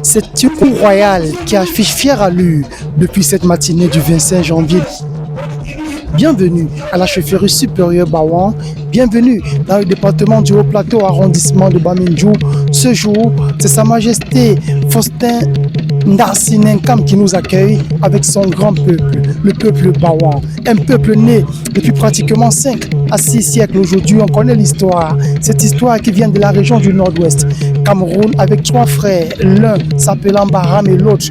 C'est une cour royale qui affiche fière allure depuis cette matinée du 25 janvier. Bienvenue à la chefferie supérieure Bawan. Bienvenue dans le département du Haut-Plateau, arrondissement de Bamindjou. Ce jour, c'est Sa Majesté Faustin Ndarsinenkam qui nous accueille avec son grand peuple, le peuple Bawan. Un peuple né depuis pratiquement 5 à 6 siècles aujourd'hui. On connaît l'histoire. Cette histoire qui vient de la région du Nord-Ouest, Cameroun, avec 3 frères, l'un s'appelant Baram et l'autre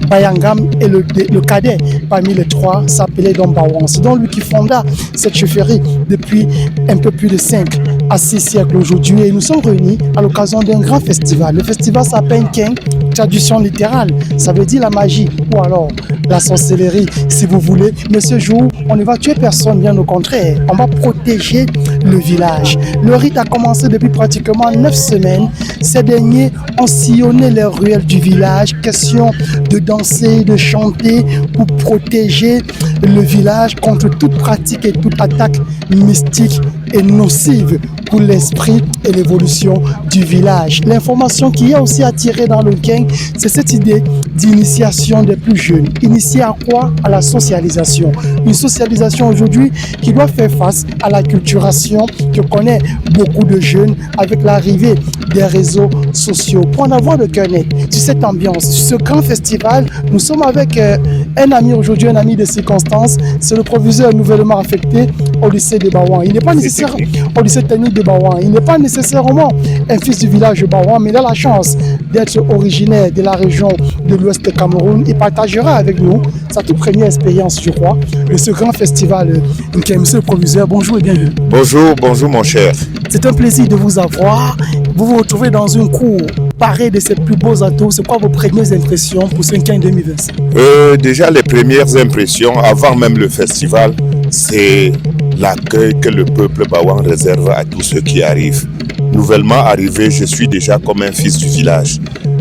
Bayangam, et le cadet parmi les 3 s'appelait Bawan. C'est donc lui qui fonda cette chefferie depuis un peu plus de 5 à 6 siècles aujourd'hui. Et nous sommes réunis à l'occasion d'un grand festival. Le festival s'appelle King, traduction littérale, ça veut dire la magie ou alors la sorcellerie si vous voulez. Mais ce jour, on ne va tuer personne, bien au contraire. On va protéger le village. Le rite a commencé depuis pratiquement 9 semaines. Ces derniers ont sillonné les ruelles du village. Question de danser, de chanter pour protéger le village contre toute pratique et toute attaque mystique et nocive pour l'esprit et l'évolution du village. L'information qui est aussi attirée dans le King, c'est cette idée d'initiation des plus jeunes. Initier à quoi? À la socialisation. Une socialisation aujourd'hui qui doit faire face à la culturation que connaît beaucoup de jeunes avec l'arrivée des réseaux sociaux. Pour en avoir le cœur net sur cette ambiance, sur ce grand festival, nous sommes avec un ami aujourd'hui, un ami de circonstance. C'est le proviseur nouvellement affecté au lycée de Bawan. Il n'est pas nécessaire au lycée technique de Bawan. Il n'est pas nécessairement un fils du village de Bawan, mais il a la chance d'être originaire de la région de l'Ouest du Cameroun. Il partagera avec nous sa toute première expérience, je crois, de ce grand festival. Monsieur le proviseur, bonjour et bienvenue. Bonjour mon cher. C'est un plaisir de vous avoir. Vous vous retrouvez dans une cour parée de ses plus beaux atouts. C'est quoi vos premières impressions pour ce King 2025? Déjà, les premières impressions, avant même le festival, c'est l'accueil que le peuple Bawan réserve à tous ceux qui arrivent. Nouvellement arrivé, je suis déjà comme un fils du village.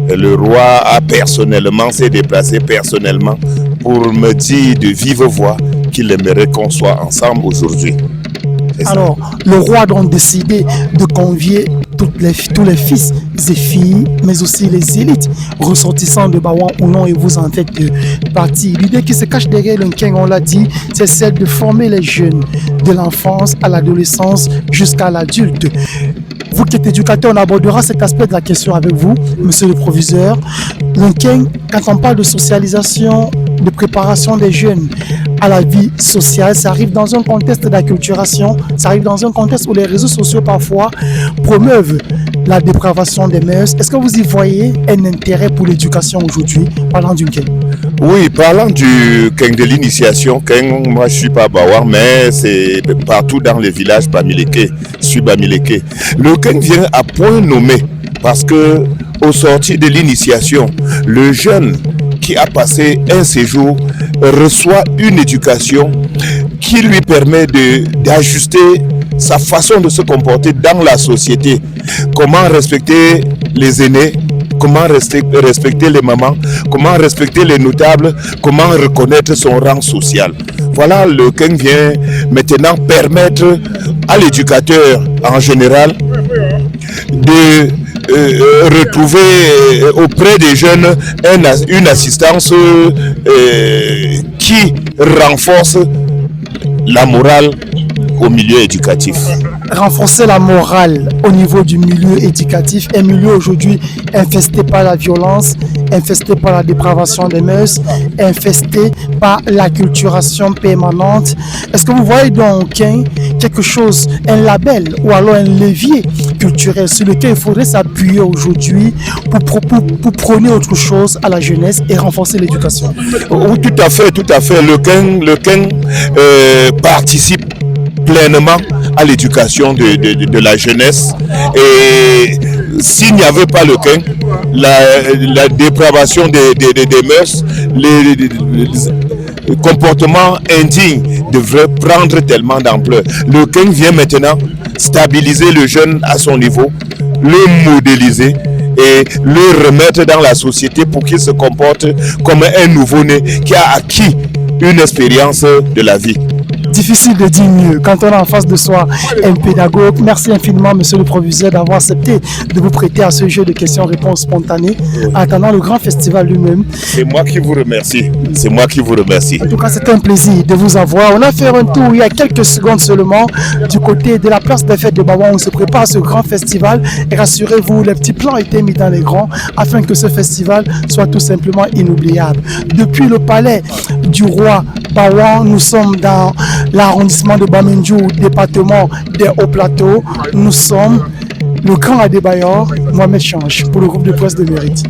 Le roi s'est déplacé personnellement pour me dire de vive voix qu'il aimerait qu'on soit ensemble aujourd'hui. Alors, le roi a donc décidé de convier tous les fils et filles, mais aussi les élites ressortissants de Bawan ou non, et vous en faites partie. L'idée qui se cache derrière le King, on l'a dit, c'est celle de former les jeunes de l'enfance à l'adolescence jusqu'à l'adulte. Vous qui êtes éducateur, on abordera cet aspect de la question avec vous, monsieur le proviseur. Le King, quand on parle de socialisation, de préparation des jeunes à la vie sociale, ça arrive dans un contexte d'acculturation, ça arrive dans un contexte où les réseaux sociaux parfois promeuvent la dépravation des mœurs. Est-ce que vous y voyez un intérêt pour l'éducation aujourd'hui, parlant du King? Oui, parlant du King de l'initiation, King, moi je suis pas Bawan, mais c'est partout dans les villages Bamileke, je suis Bamileke. Le King vient à point nommé parce que au sortir de l'initiation, le jeune qui a passé un séjour reçoit une éducation qui lui permet d'ajuster sa façon de se comporter dans la société. Comment respecter les aînés, comment respecter les mamans, comment respecter les notables, comment reconnaître son rang social. Voilà, le King vient maintenant permettre à l'éducateur en général de retrouver auprès des jeunes une assistance qui renforce la morale au milieu éducatif. Renforcer la morale au niveau du milieu éducatif, un milieu aujourd'hui infesté par la violence, infesté par la dépravation des mœurs, infesté par l'acculturation permanente. Est-ce que vous voyez donc quelque chose, un label ou alors un levier culturel sur lequel il faudrait s'appuyer aujourd'hui pour prôner autre chose à la jeunesse et renforcer l'éducation? Oui, tout à fait. Le King participe pleinement à l'éducation de la jeunesse, et s'il n'y avait pas le King, la dépravation des mœurs, les comportements indignes devraient prendre tellement d'ampleur. Le King vient maintenant stabiliser le jeune à son niveau, le modéliser et le remettre dans la société pour qu'il se comporte comme un nouveau-né qui a acquis une expérience de la vie. Difficile de dire mieux quand on a en face de soi un pédagogue. Merci infiniment, monsieur le proviseur, d'avoir accepté de vous prêter à ce jeu de questions-réponses spontanées en attendant le grand festival lui-même. C'est moi qui vous remercie. C'est moi qui vous remercie. En tout cas, c'est un plaisir de vous avoir. On a fait un tour il y a quelques secondes seulement du côté de la place des fêtes de Bawa. On se prépare à ce grand festival et rassurez-vous, les petits plans ont été mis dans les grands afin que ce festival soit tout simplement inoubliable. Depuis le palais du roi Bawa, nous sommes dans l'arrondissement de Bamendjou, département des Hauts-Plateaux. Nous sommes le grand Adébayor, Mohamed Change, pour le groupe de presse de Mérite.